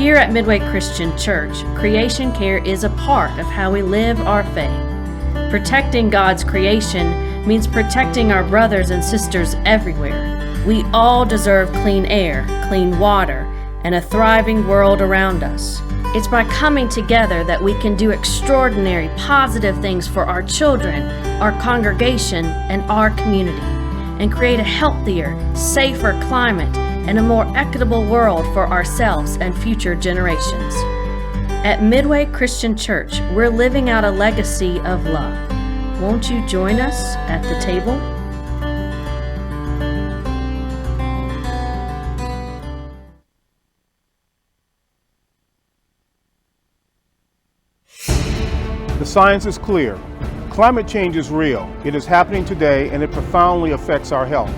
Here at Midway Christian Church, creation care is a part of how we live our faith. Protecting God's creation means protecting our brothers and sisters everywhere. We all deserve clean air, clean water, and a thriving world around us. It's by coming together that we can do extraordinary, positive things for our children, our congregation, and our community, and create a healthier, safer climate and a more equitable world for ourselves and future generations. At Midway Christian Church, we're living out a legacy of love. Won't you join us at the table? The science is clear. Climate change is real. It is happening today, and it profoundly affects our health.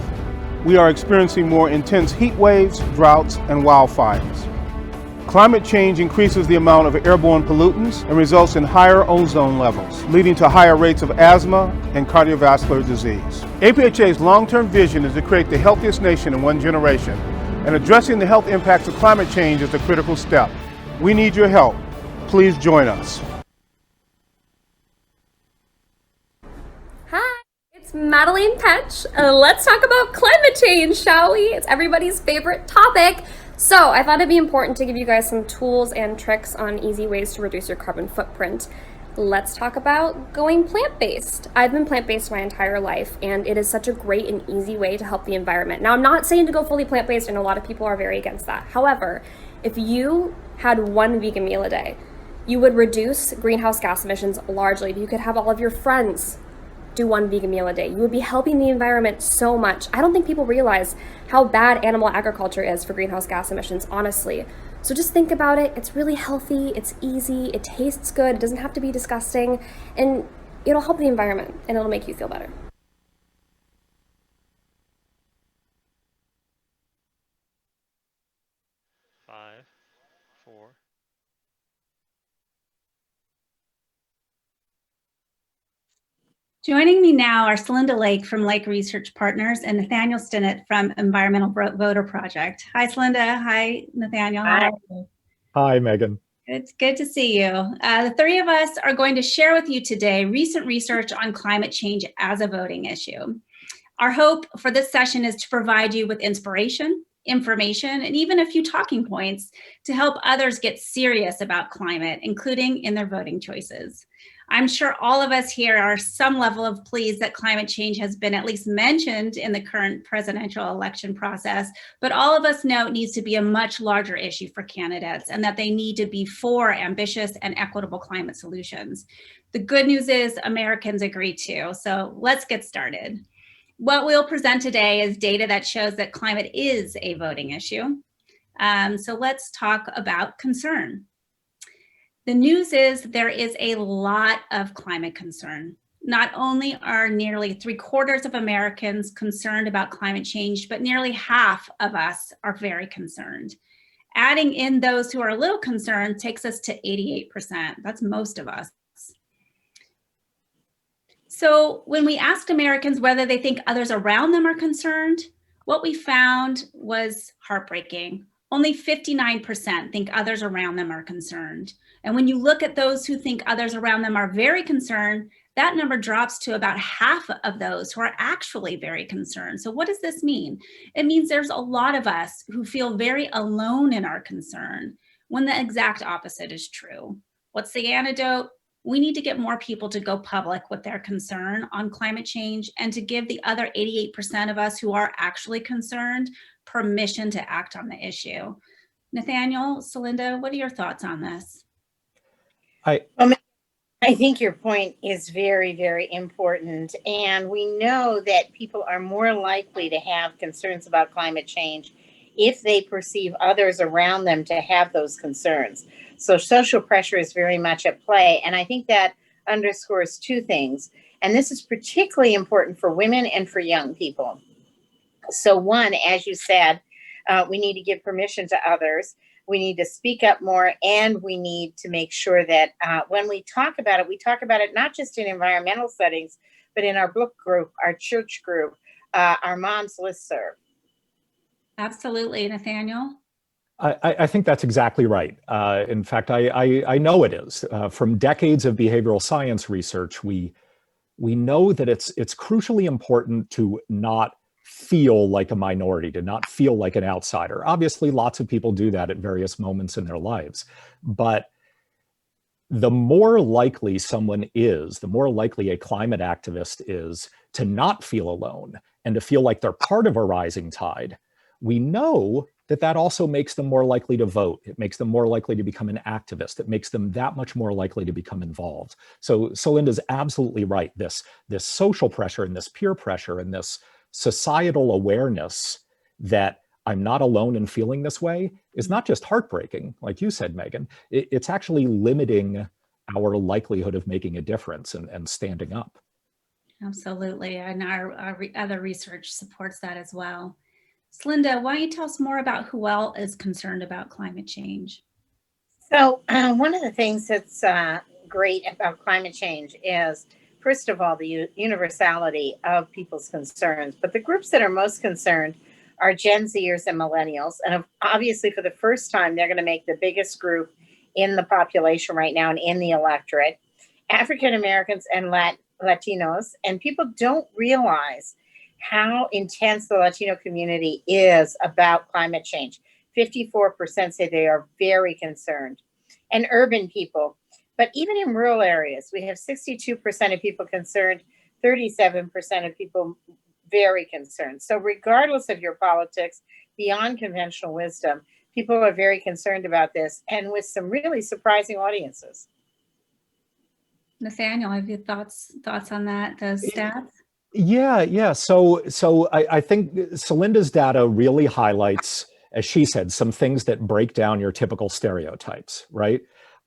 We are experiencing more intense heat waves, droughts, and wildfires. Climate change increases the amount of airborne pollutants and results in higher ozone levels, leading to higher rates of asthma and cardiovascular disease. APHA's long-term vision is to create the healthiest nation in one generation, and addressing the health impacts of climate change is a critical step. We need your help. Please join us. It's Madeline Petch. Let's talk about climate change, shall we? It's everybody's favorite topic. So I thought it'd be important to give you guys some tools and tricks on easy ways to reduce your carbon footprint. Let's talk about going plant-based. I've been plant-based my entire life, and it is such a great and easy way to help the environment. Now, I'm not saying to go fully plant-based, and a lot of people are very against that. However, if you had one vegan meal a day, you would reduce greenhouse gas emissions largely. You could have all of your friends do one vegan meal a day. You would be helping the environment so much. I don't think people realize how bad animal agriculture is for greenhouse gas emissions, honestly. So just think about it. It's really healthy, it's easy, it tastes good, it doesn't have to be disgusting, and it'll help the environment and it'll make you feel better. Five, four. Joining me now are Celinda Lake from Lake Research Partners and Nathaniel Stinnett from Environmental Voter Project. Hi, Celinda. Hi, Nathaniel. Hi. Hi, Megan. It's good to see you. The three of us are going to share with you today recent research on climate change as a voting issue. Our hope for this session is to provide you with inspiration, information, and even a few talking points to help others get serious about climate, including in their voting choices. I'm sure all of us here are some level of pleased that climate change has been at least mentioned in the current presidential election process, but all of us know it needs to be a much larger issue for candidates and that they need to be for ambitious and equitable climate solutions. The good news is Americans agree too, so let's get started. What we'll present today is data that shows that climate is a voting issue. So let's talk about concern. The news is there is a lot of climate concern. Not only are nearly 3/4 of Americans concerned about climate change, but nearly half of us are very concerned. Adding in those who are a little concerned takes us to 88%. That's most of us. So when we asked Americans whether they think others around them are concerned, what we found was heartbreaking. Only 59% think others around them are concerned. And when you look at those who think others around them are very concerned, that number drops to about half of those who are actually very concerned. So what does this mean? It means there's a lot of us who feel very alone in our concern, when the exact opposite is true. What's the antidote? We need to get more people to go public with their concern on climate change and to give the other 88% of us who are actually concerned permission to act on the issue. Nathaniel, Celinda, what are your thoughts on this? I think your point is very, very important. And we know that people are more likely to have concerns about climate change if they perceive others around them to have those concerns. So social pressure is very much at play. And I think that underscores two things. And this is particularly important for women and for young people. So one, as you said, we need to give permission to others. We need to speak up more, and we need to make sure that when we talk about it not just in environmental settings, but in our book group, our church group, our mom's listserv. Absolutely, Nathaniel. I think that's exactly right. In fact, I know it is. From decades of behavioral science research, we know that it's crucially important to not feel like a minority, to not feel like an outsider. Obviously, lots of people do that at various moments in their lives. But the more likely someone is, the more likely a climate activist is to not feel alone and to feel like they're part of a rising tide. We know that that also makes them more likely to vote. It makes them more likely to become an activist. It makes them that much more likely to become involved. So Celinda's absolutely right. This social pressure and this peer pressure and this societal awareness that I'm not alone in feeling this way is not just heartbreaking, like you said, Meighen. It's actually limiting our likelihood of making a difference and standing up. Absolutely, and our other research supports that as well. Celinda, why don't you tell us more about who else is concerned about climate change? So one of the things that's great about climate change is, first of all, the universality of people's concerns. But the groups that are most concerned are Gen Zers and millennials. And obviously, for the first time, they're going to make the biggest group in the population right now and in the electorate, African Americans and Latinos. And people don't realize how intense the Latino community is about climate change. 54% say they are very concerned. And urban people. But even in rural areas, we have 62% of people concerned, 37% of people very concerned. So regardless of your politics, beyond conventional wisdom, people are very concerned about this, and with some really surprising audiences. Nathaniel, have you thoughts on that, those stats? Yeah. So I think Celinda's data really highlights, as she said, some things that break down your typical stereotypes, right?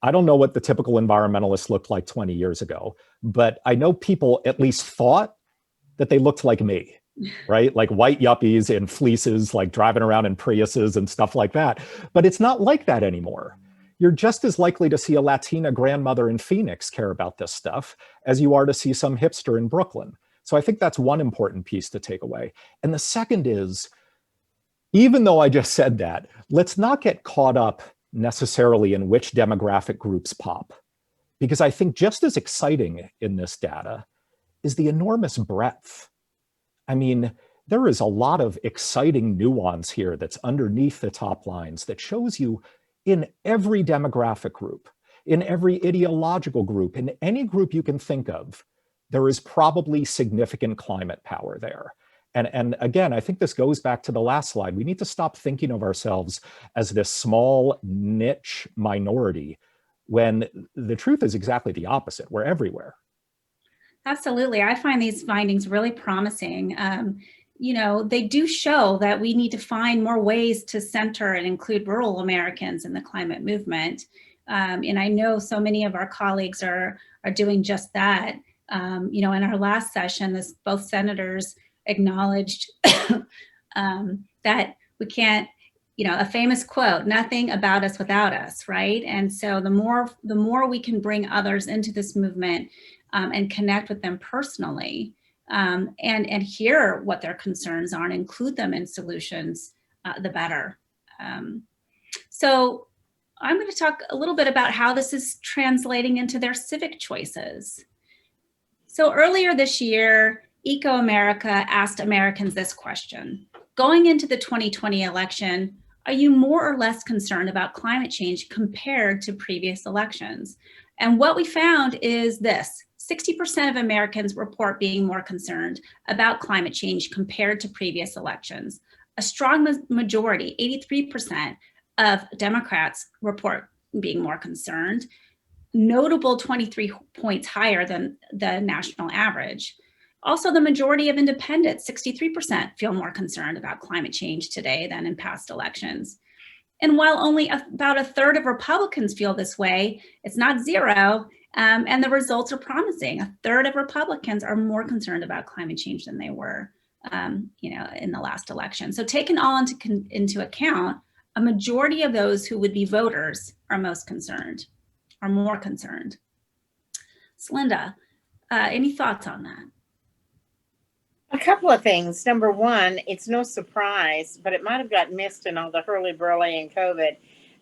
I don't know what the typical environmentalist looked like 20 years ago, but I know people at least thought that they looked like me, right? Like white yuppies in fleeces, like driving around in Priuses and stuff like that. But it's not like that anymore. You're just as likely to see a Latina grandmother in Phoenix care about this stuff as you are to see some hipster in Brooklyn. So I think that's one important piece to take away. And the second is, even though I just said that, let's not get caught up necessarily in which demographic groups pop. Because I think just as exciting in this data is the enormous breadth. I mean, there is a lot of exciting nuance here that's underneath the top lines that shows you in every demographic group, in every ideological group, in any group you can think of, there is probably significant climate power there. And again, I think this goes back to the last slide. We need to stop thinking of ourselves as this small niche minority when the truth is exactly the opposite. We're everywhere. Absolutely. I find these findings really promising. They do show that we need to find more ways to center and include rural Americans in the climate movement. And I know so many of our colleagues are doing just that. In our last session, both senators acknowledged that we can't, a famous quote, "Nothing about us without us," right? And so the more we can bring others into this movement and connect with them personally, and hear what their concerns are and include them in solutions, the better. So I'm going to talk a little bit about how this is translating into their civic choices. So earlier this year, ecoAmerica asked Americans this question: going into the 2020 election, are you more or less concerned about climate change compared to previous elections? And what we found is this: 60% of Americans report being more concerned about climate change compared to previous elections. A strong majority, 83% of Democrats report being more concerned, notable 23 points higher than the national average. Also, the majority of independents, 63%, feel more concerned about climate change today than in past elections. And while only about a third of Republicans feel this way, it's not zero. And the results are promising. A third of Republicans are more concerned about climate change than they were, in the last election. So taken all into account, a majority of those who would be voters are more concerned. Celinda, any thoughts on that? A couple of things. Number one, it's no surprise, but it might have got missed in all the hurly-burly and COVID,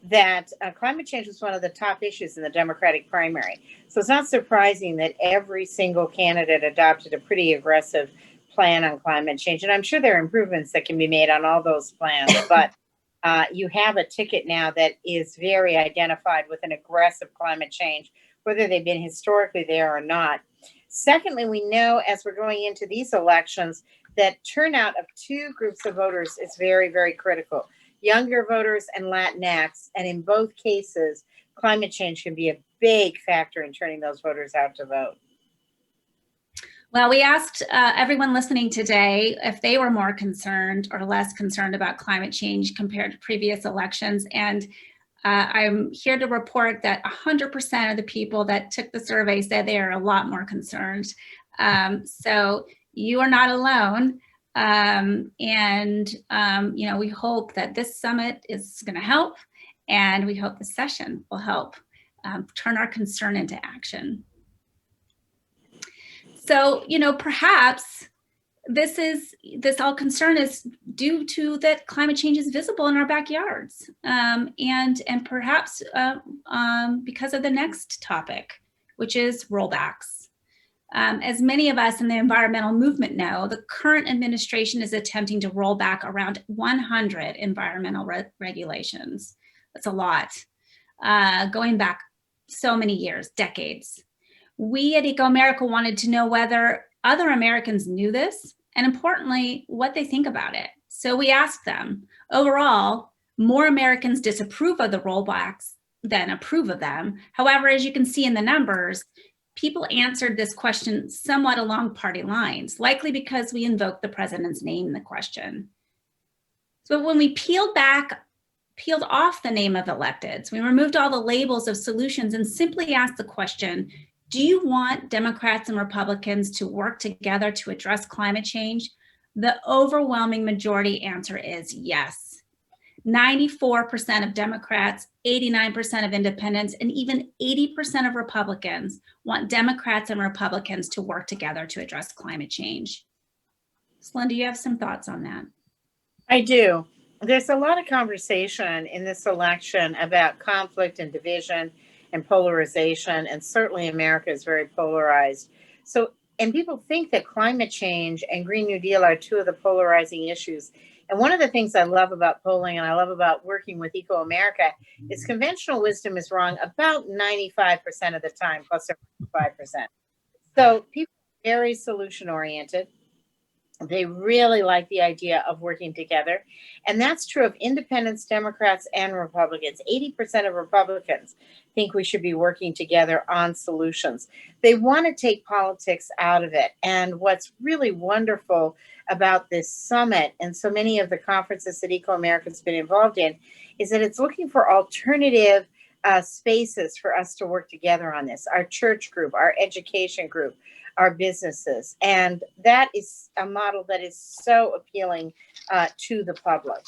that climate change was one of the top issues in the Democratic primary. So it's not surprising that every single candidate adopted a pretty aggressive plan on climate change. And I'm sure there are improvements that can be made on all those plans, but you have a ticket now that is very identified with an aggressive climate change, whether they've been historically there or not. Secondly, we know as we're going into these elections that turnout of two groups of voters is very, very critical. Younger voters and Latinx, and in both cases, climate change can be a big factor in turning those voters out to vote. Well, we asked everyone listening today if they were more concerned or less concerned about climate change compared to previous elections. And I'm here to report that 100% of the people that took the survey said they are a lot more concerned. So you are not alone. We hope that this summit is going to help, and we hope the session will help turn our concern into action. So, perhaps this all concern is due to that climate change is visible in our backyards, and perhaps because of the next topic, which is rollbacks. As many of us in the environmental movement know, the current administration is attempting to roll back around 100 environmental regulations. That's a lot, going back so many years, decades. We at ecoAmerica wanted to know whether other Americans knew this, and importantly, what they think about it. So we asked them. Overall, more Americans disapprove of the rollbacks than approve of them. However, as you can see in the numbers, people answered this question somewhat along party lines, likely because we invoked the president's name in the question. So when we peeled off the name of electeds, we removed all the labels of solutions and simply asked the question, do you want Democrats and Republicans to work together to address climate change? The overwhelming majority answer is yes. 94% of Democrats, 89% of independents, and even 80% of Republicans want Democrats and Republicans to work together to address climate change. Celinda, you have some thoughts on that? I do. There's a lot of conversation in this election about conflict and division and polarization, and certainly America is very polarized. And people think that climate change and Green New Deal are two of the polarizing issues. And one of the things I love about polling and I love about working with ecoAmerica is conventional wisdom is wrong about 95% of the time, plus or minus 5%. So people are very solution oriented. They really like the idea of working together. And that's true of independents, Democrats, and Republicans. 80% of Republicans think we should be working together on solutions. They want to take politics out of it. And what's really wonderful about this summit and so many of the conferences that ecoAmerica has been involved in is that it's looking for alternative spaces for us to work together on this. Our church group, our education group, our businesses. And that is a model that is so appealing to the public.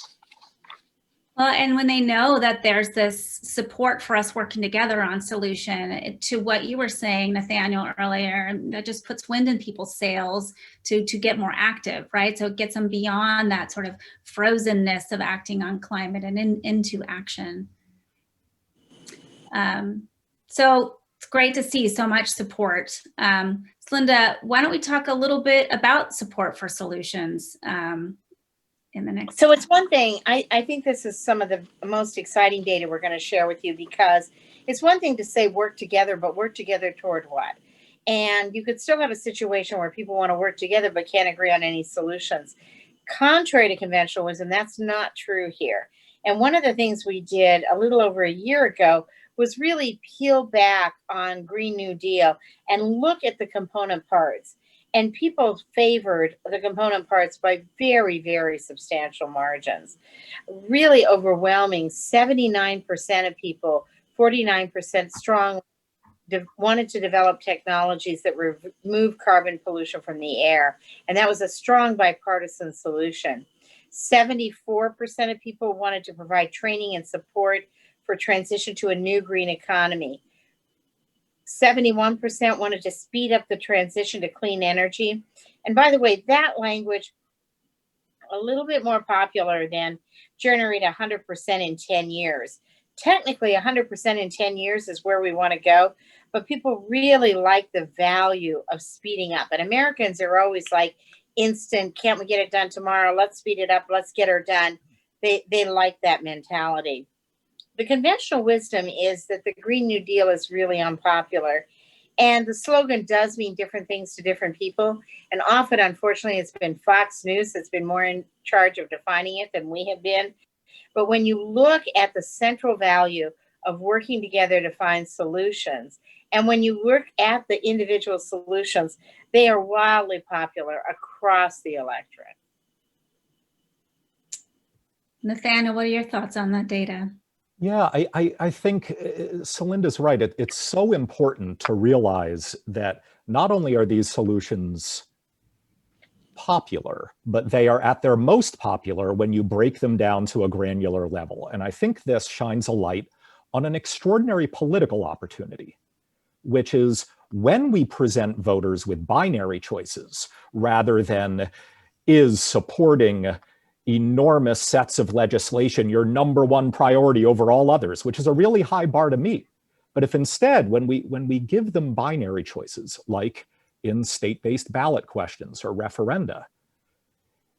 Well, and when they know that there's this support for us working together on solution, to what you were saying, Nathaniel, earlier, that just puts wind in people's sails to get more active, right? So it gets them beyond that sort of frozenness of acting on climate and into action. So it's great to see so much support. Celinda, why don't we talk a little bit about support for solutions in the next. So it's one thing, I think this is some of the most exciting data we're going to share with you, because it's one thing to say work together, but work together toward what? And you could still have a situation where people want to work together but can't agree on any solutions. Contrary to conventional wisdom, that's not true here. And one of the things we did a little over a year ago was really peel back on Green New Deal and look at the component parts. And people favored the component parts by very, very substantial margins. Really overwhelming, 79% of people, 49% strong, wanted to develop technologies that remove carbon pollution from the air. And that was a strong bipartisan solution. 74% of people wanted to provide training and support for transition to a new green economy. 71% wanted to speed up the transition to clean energy. And by the way, that language, a little bit more popular than generate 100% in 10 years. Technically, 100% in 10 years is where we want to go, but people really like the value of speeding up. And Americans are always like, instant, can't we get it done tomorrow? Let's speed it up, let's get her done. They like that mentality. The conventional wisdom is that the Green New Deal is really unpopular. And the slogan does mean different things to different people. And often, unfortunately, it's been Fox News that's been more in charge of defining it than we have been. But when you look at the central value of working together to find solutions, and when you look at the individual solutions, they are wildly popular across the electorate. Nathaniel, what are your thoughts on that data? Yeah, I think Celinda's right. It's so important to realize that not only are these solutions popular, but they are at their most popular when you break them down to a granular level. And I think this shines a light on an extraordinary political opportunity, which is when we present voters with binary choices rather than is supporting enormous sets of legislation your number one priority over all others, which is a really high bar to meet. But if instead, when we give them binary choices, like in state-based ballot questions or referenda,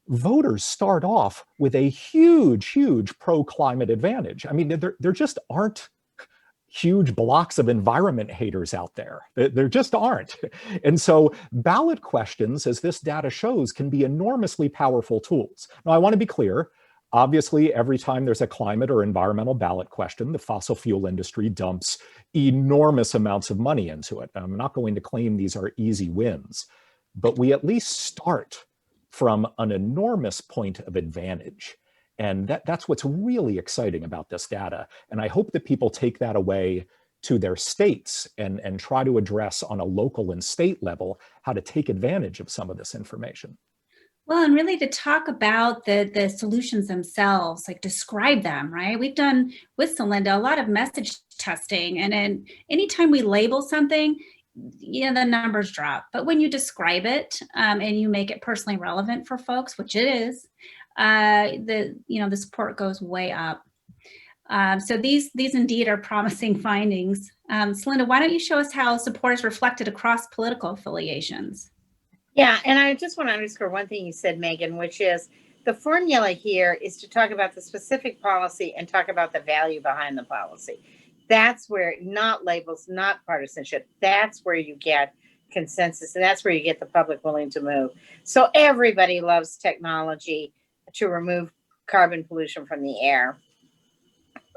voters start off with a huge pro-climate advantage. I mean, there just aren't huge blocks of environment haters out there. There just aren't. And so ballot questions, as this data shows, can be enormously powerful tools. Now, I want to be clear. Obviously, every time there's a climate or environmental ballot question, the fossil fuel industry dumps enormous amounts of money into it. I'm not going to claim these are easy wins, but we at least start from an enormous point of advantage. And that's what's really exciting about this data. And I hope that people take that away to their states and try to address on a local and state level how to take advantage of some of this information. Well, and really to talk about the solutions themselves, like describe them, right? We've done with Celinda a lot of message testing, and then anytime we label something, the numbers drop. But when you describe it and you make it personally relevant for folks, which it is, the support goes way up. So these indeed are promising findings. Celinda, why don't you show us how support is reflected across political affiliations? Yeah, and I just want to underscore one thing you said, Meighen, which is the formula here is to talk about the specific policy and talk about the value behind the policy. That's where, not labels, not partisanship, that's where you get consensus, and that's where you get the public willing to move. So everybody loves technology to remove carbon pollution from the air.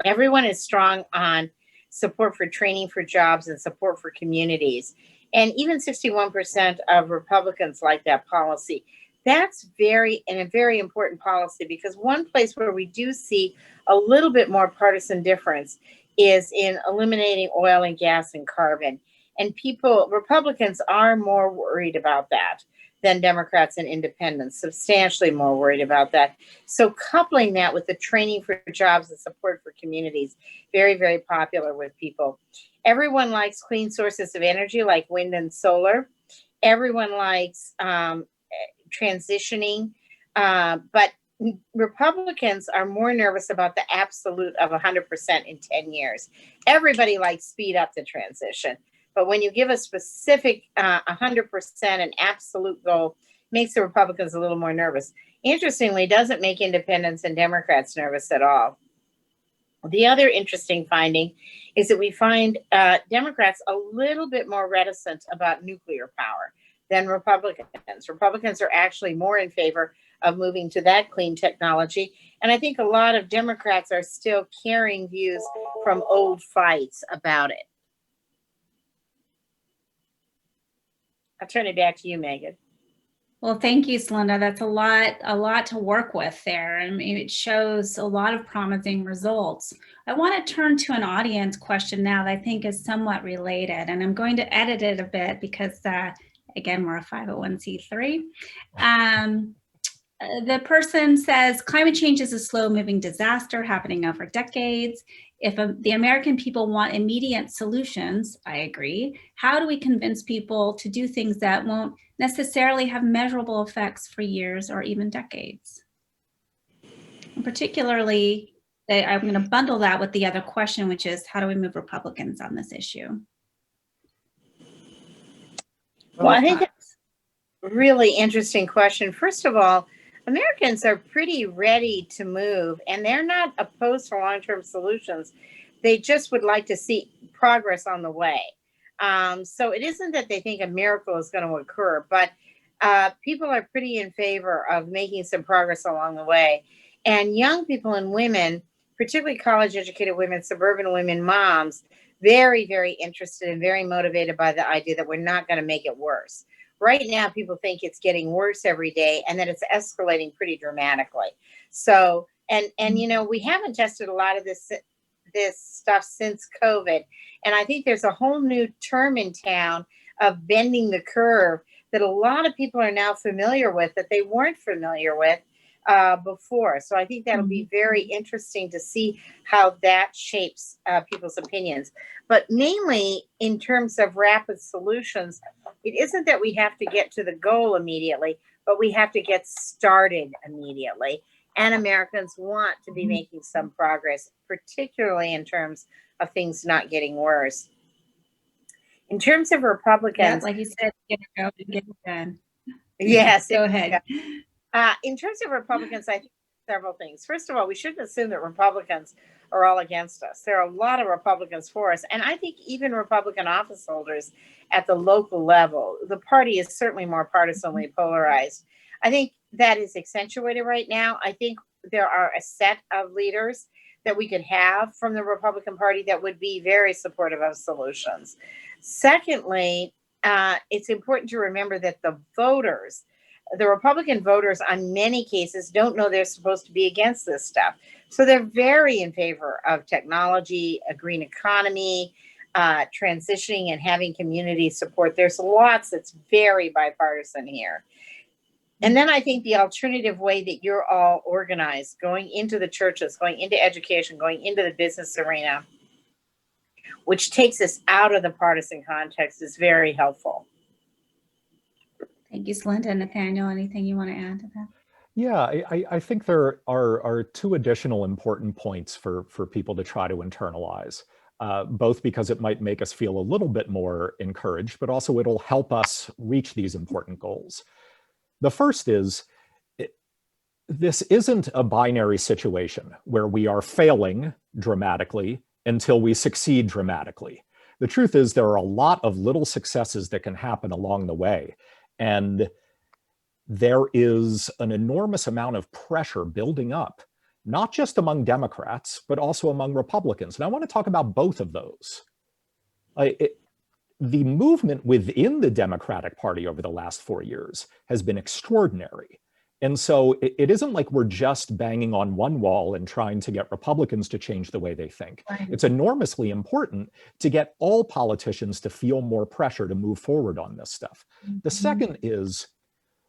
Everyone is strong on support for training for jobs and support for communities. And even 61% of Republicans like that policy. That's a very important policy, because one place where we do see a little bit more partisan difference is in eliminating oil and gas and carbon. And Republicans are more worried about that than Democrats and independents, substantially more worried about that. So coupling that with the training for jobs and support for communities, very, very popular with people. Everyone likes clean sources of energy like wind and solar. Everyone likes transitioning, but Republicans are more nervous about the absolute of 100% in 10 years. Everybody likes speed up the transition. But when you give a specific 100%, an absolute goal, makes the Republicans a little more nervous. Interestingly, doesn't make independents and Democrats nervous at all. The other interesting finding is that we find Democrats a little bit more reticent about nuclear power than Republicans. Republicans are actually more in favor of moving to that clean technology. And I think a lot of Democrats are still carrying views from old fights about it. I'll turn it back to you, Meighen. Well, thank you, Celinda. That's a lot to work with there. I mean, it shows a lot of promising results. I want to turn to an audience question now that I think is somewhat related, and I'm going to edit it a bit because, again, we're a 501c3. The person says, climate change is a slow-moving disaster happening over decades. If the American people want immediate solutions, I agree. How do we convince people to do things that won't necessarily have measurable effects for years or even decades? And particularly, I'm going to bundle that with the other question, which is how do we move Republicans on this issue? Well, I think that's a really interesting question. First of all, Americans are pretty ready to move, and they're not opposed to long-term solutions. They just would like to see progress on the way. So it isn't that they think a miracle is going to occur, but people are pretty in favor of making some progress along the way. And young people and women, particularly college-educated women, suburban women, moms, very, very interested and very motivated by the idea that we're not going to make it worse. Right now, people think it's getting worse every day and that it's escalating pretty dramatically. So, and you know, we haven't tested a lot of this stuff since COVID. And I think there's a whole new term in town of bending the curve that a lot of people are now familiar with that they weren't familiar with before. So I think that'll be very interesting to see how that shapes people's opinions. But mainly in terms of rapid solutions, it isn't that we have to get to the goal immediately, but we have to get started immediately. And Americans want to be making some progress, particularly in terms of things not getting worse. In terms of Republicans, like you said, get it going and get it done. Yes. Go ahead. In terms of Republicans, I think several things. First of all, we shouldn't assume that Republicans are all against us. There are a lot of Republicans for us. And I think even Republican office holders at the local level, the party is certainly more partisanly polarized. I think that is accentuated right now. I think there are a set of leaders that we could have from the Republican Party that would be very supportive of solutions. Secondly, it's important to remember that the Republican voters, on many cases, don't know they're supposed to be against this stuff. So they're very in favor of technology, a green economy, transitioning and having community support. There's lots that's very bipartisan here. And then I think the alternative way that you're all organized, going into the churches, going into education, going into the business arena, which takes us out of the partisan context, is very helpful. Thank you, Celinda. Nathaniel, anything you want to add to that? Yeah, I think there are two additional important points for people to try to internalize, both because it might make us feel a little bit more encouraged, but also it'll help us reach these important goals. The first is, this isn't a binary situation where we are failing dramatically until we succeed dramatically. The truth is there are a lot of little successes that can happen along the way. And there is an enormous amount of pressure building up, not just among Democrats, but also among Republicans. And I want to talk about both of those. The movement within the Democratic Party over the last 4 years has been extraordinary. And so it isn't like we're just banging on one wall and trying to get Republicans to change the way they think. Right. It's enormously important to get all politicians to feel more pressure to move forward on this stuff. Mm-hmm. The second is,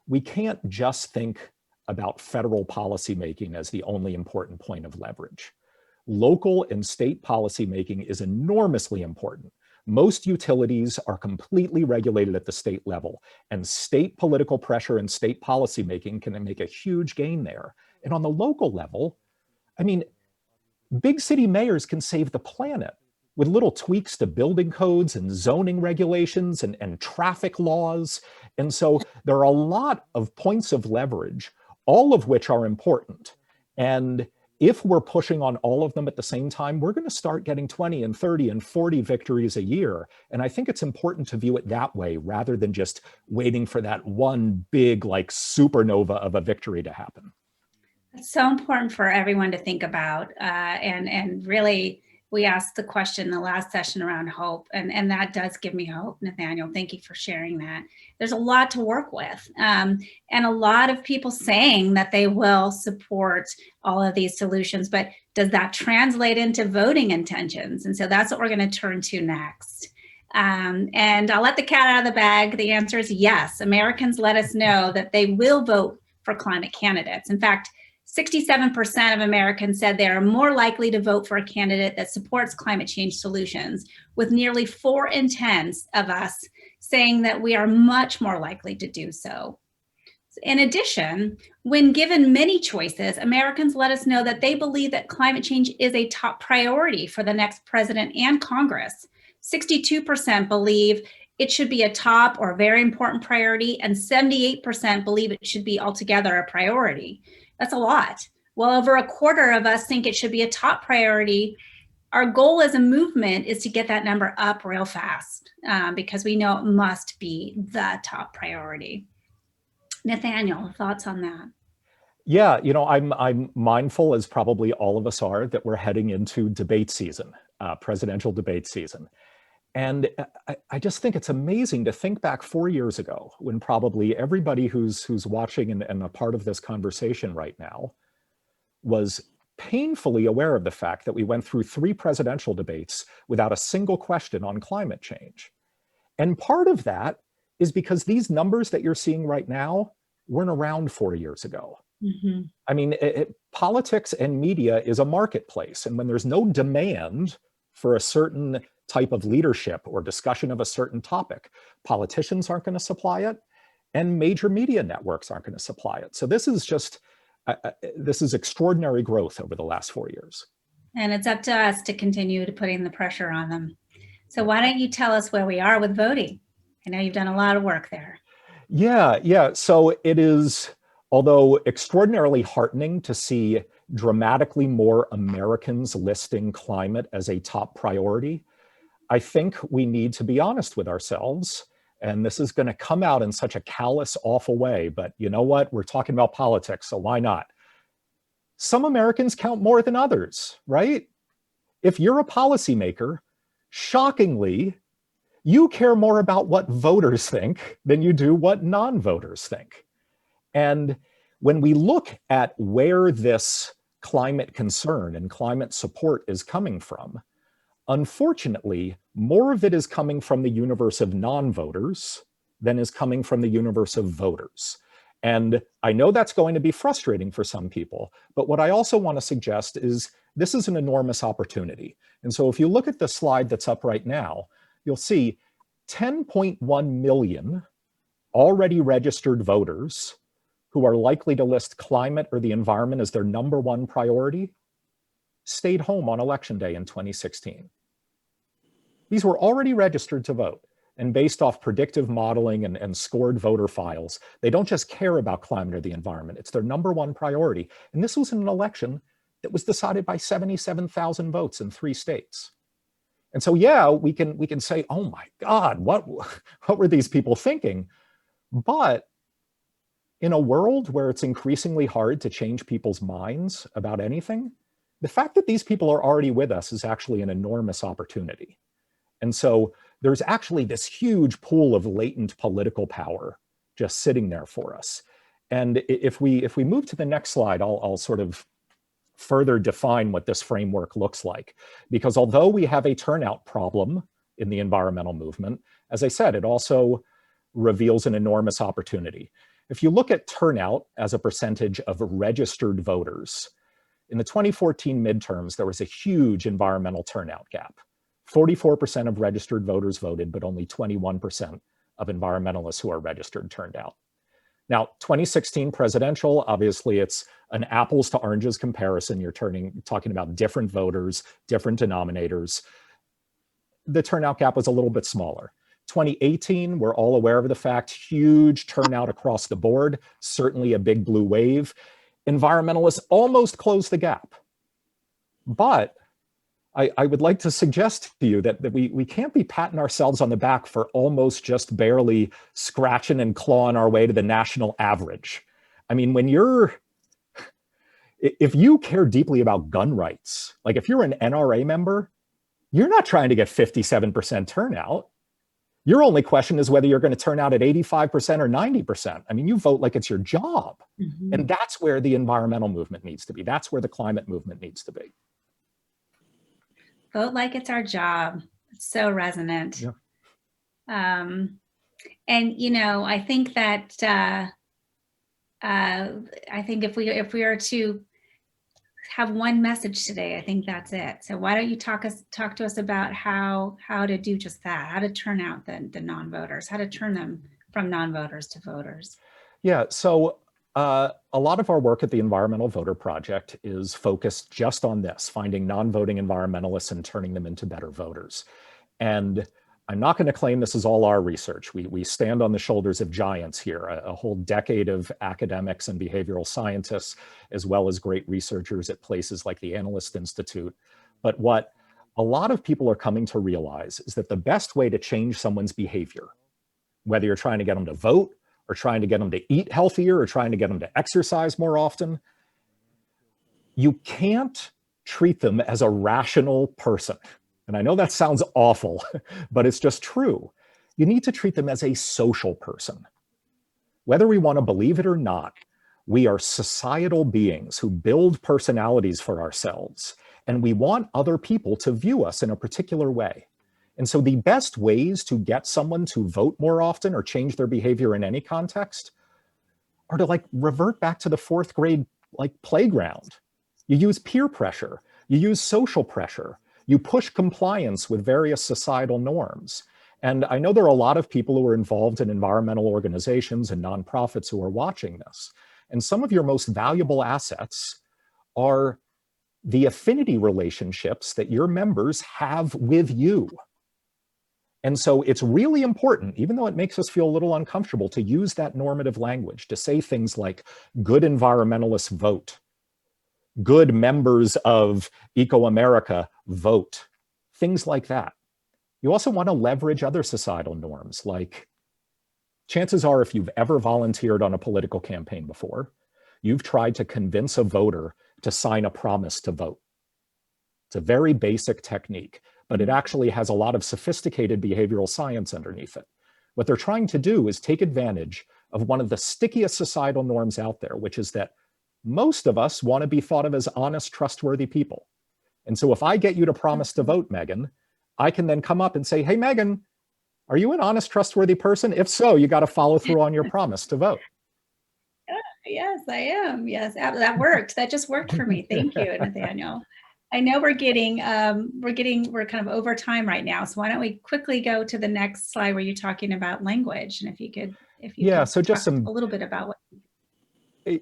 we can't just think about federal policymaking as the only important point of leverage. Local and state policymaking is enormously important. Most utilities are completely regulated at the state level, and state political pressure and state policymaking can make a huge gain there. And on the local level, I mean, big city mayors can save the planet with little tweaks to building codes and zoning regulations and traffic laws. And so there are a lot of points of leverage, all of which are important. And if we're pushing on all of them at the same time, we're going to start getting 20 and 30 and 40 victories a year. And I think it's important to view it that way rather than just waiting for that one big, like, supernova of a victory to happen. It's so important for everyone to think about. And really, we asked the question in the last session around hope, and that does give me hope. Nathaniel, thank you for sharing that. There's a lot to work with, and a lot of people saying that they will support all of these solutions, but does that translate into voting intentions? And so that's what we're going to turn to next. And I'll let the cat out of the bag. The answer is yes. Americans let us know that they will vote for climate candidates. In fact, 67% of Americans said they are more likely to vote for a candidate that supports climate change solutions, with nearly 4 in 10 of us saying that we are much more likely to do so. In addition, when given many choices, Americans let us know that they believe that climate change is a top priority for the next president and Congress. 62% believe it should be a top or very important priority, and 78% believe it should be altogether a priority. That's a lot. Well, over a quarter of us think it should be a top priority. Our goal as a movement is to get that number up real fast because we know it must be the top priority. Nathaniel, thoughts on that? Yeah, I'm mindful, as probably all of us are, that we're heading into debate season, presidential debate season. And I just think it's amazing to think back 4 years ago, when probably everybody who's watching and a part of this conversation right now was painfully aware of the fact that we went through 3 presidential debates without a single question on climate change. And part of that is because these numbers that you're seeing right now weren't around 4 years ago. Mm-hmm. I mean, politics and media is a marketplace. And when there's no demand for a certain type of leadership or discussion of a certain topic, politicians aren't going to supply it, and major media networks aren't going to supply it. So this is just, this is extraordinary growth over the last 4 years. And it's up to us to continue to putting the pressure on them. So why don't you tell us where we are with voting? I know you've done a lot of work there. Yeah. So it is, although extraordinarily heartening to see dramatically more Americans listing climate as a top priority, I think we need to be honest with ourselves. And this is going to come out in such a callous, awful way. But you know what? We're talking about politics, so why not? Some Americans count more than others, right? If you're a policymaker, shockingly, you care more about what voters think than you do what non-voters think. And when we look at where this climate concern and climate support is coming from, unfortunately, more of it is coming from the universe of non-voters than is coming from the universe of voters. And I know that's going to be frustrating for some people, but what I also want to suggest is this is an enormous opportunity. And so if you look at the slide that's up right now, you'll see 10.1 million already registered voters who are likely to list climate or the environment as their number 1 priority stayed home on election day in 2016. These were already registered to vote, and based off predictive modeling and scored voter files, they don't just care about climate or the environment, it's their number 1 priority. And this was an election that was decided by 77,000 votes in 3 states. And so, yeah, we can say, oh my God, what were these people thinking? But in a world where it's increasingly hard to change people's minds about anything, the fact that these people are already with us is actually an enormous opportunity. And so there's actually this huge pool of latent political power just sitting there for us. And if we move to the next slide, I'll sort of further define what this framework looks like. Because although we have a turnout problem in the environmental movement, as I said, it also reveals an enormous opportunity. If you look at turnout as a percentage of registered voters, in the 2014 midterms, there was a huge environmental turnout gap. 44% of registered voters voted, but only 21% of environmentalists who are registered turned out. Now, 2016 presidential, obviously it's an apples to oranges comparison. You're talking about different voters, different denominators. The turnout gap was a little bit smaller. 2018, we're all aware of the fact, huge turnout across the board, certainly a big blue wave. Environmentalists almost closed the gap. But I would like to suggest to you that we can't be patting ourselves on the back for almost just barely scratching and clawing our way to the national average. I mean, if you care deeply about gun rights, like if you're an NRA member, you're not trying to get 57% turnout. Your only question is whether you're going to turn out at 85% or 90%. I mean, you vote like it's your job. Mm-hmm. And that's where the environmental movement needs to be. That's where the climate movement needs to be. Vote like it's our job. It's so resonant. Yeah. And, I think that I think if we are to have one message today, I think that's it. So why don't you talk to us about how to do just that, how to turn out the non-voters, how to turn them from non-voters to voters. Yeah, so a lot of our work at the Environmental Voter Project is focused just on this, finding non-voting environmentalists and turning them into better voters. And I'm not going to claim this is all our research. We stand on the shoulders of giants here, a whole decade of academics and behavioral scientists, as well as great researchers at places like the Analyst Institute. But what a lot of people are coming to realize is that the best way to change someone's behavior, whether you're trying to get them to vote or trying to get them to eat healthier or trying to get them to exercise more often, you can't treat them as a rational person. And I know that sounds awful, but it's just true. You need to treat them as a social person. Whether we want to believe it or not, we are societal beings who build personalities for ourselves, and we want other people to view us in a particular way. And so the best ways to get someone to vote more often or change their behavior in any context are to revert back to the fourth grade playground. You use peer pressure, you use social pressure, you push compliance with various societal norms. And I know there are a lot of people who are involved in environmental organizations and nonprofits who are watching this. And some of your most valuable assets are the affinity relationships that your members have with you. And so it's really important, even though it makes us feel a little uncomfortable, to use that normative language, to say things like good environmentalists vote, good members of ecoAmerica vote, things like that. You also want to leverage other societal norms, like chances are if you've ever volunteered on a political campaign before, you've tried to convince a voter to sign a promise to vote. It's a very basic technique, but it actually has a lot of sophisticated behavioral science underneath it. What they're trying to do is take advantage of one of the stickiest societal norms out there, which is that most of us want to be thought of as honest, trustworthy people. And so if I get you to promise to vote, Meighen, I can then come up and say, hey, Meighen, are you an honest, trustworthy person? If so, you got to follow through on your promise to vote. Yes, I am. Yes, that worked. That just worked for me. Thank you, Nathaniel. I know we're kind of over time right now. So why don't we quickly go to the next slide where you're talking about language, and if you could so just talk a little bit about what.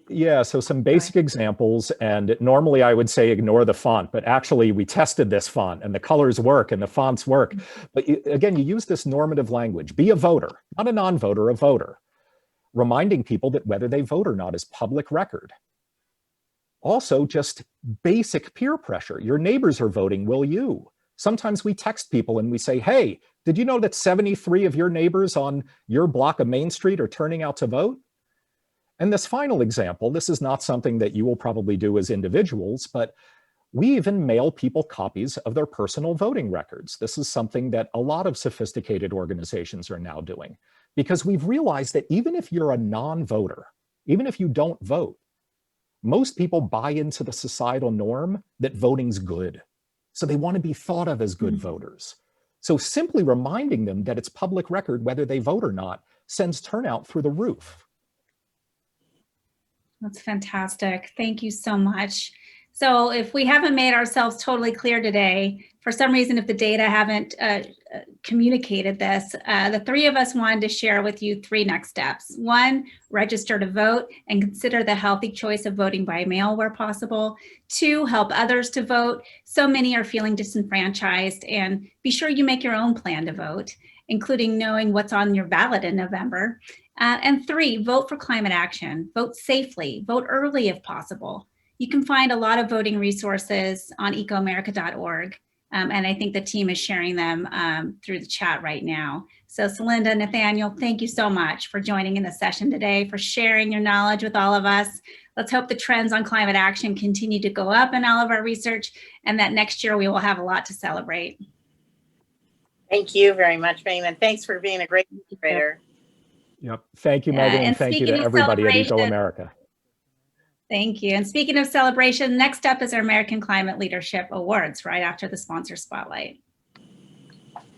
Yeah, so some basic examples, and normally I would say ignore the font, but actually we tested this font and the colors work and the fonts work. But again, you use this normative language. Be a voter, not a non-voter, a voter. Reminding people that whether they vote or not is public record. Also, just basic peer pressure. Your neighbors are voting, will you? Sometimes we text people and we say, hey, did you know that 73 of your neighbors on your block of Main Street are turning out to vote? And this final example, this is not something that you will probably do as individuals, but we even mail people copies of their personal voting records. This is something that a lot of sophisticated organizations are now doing, because we've realized that even if you're a non-voter, even if you don't vote, most people buy into the societal norm that voting's good. So they want to be thought of as good voters. So simply reminding them that it's public record whether they vote or not sends turnout through the roof. That's fantastic. Thank you so much. So if we haven't made ourselves totally clear today, for some reason, if the data haven't communicated this, the three of us wanted to share with you 3 next steps. 1, register to vote and consider the healthy choice of voting by mail where possible. 2, help others to vote. So many are feeling disenfranchised, and be sure you make your own plan to vote, including knowing what's on your ballot in November. And 3, vote for climate action. Vote safely, vote early if possible. You can find a lot of voting resources on ecoAmerica.org. And I think the team is sharing them through the chat right now. So Celinda, Nathaniel, thank you so much for joining in the session today, for sharing your knowledge with all of us. Let's hope the trends on climate action continue to go up in all of our research, and that next year we will have a lot to celebrate. Thank you very much, Meighen. Thanks for being a great moderator. Yep. Thank you, Meighen, and thank you to everybody at ecoAmerica. Thank you. And speaking of celebration, next up is our American Climate Leadership Awards right after the sponsor spotlight.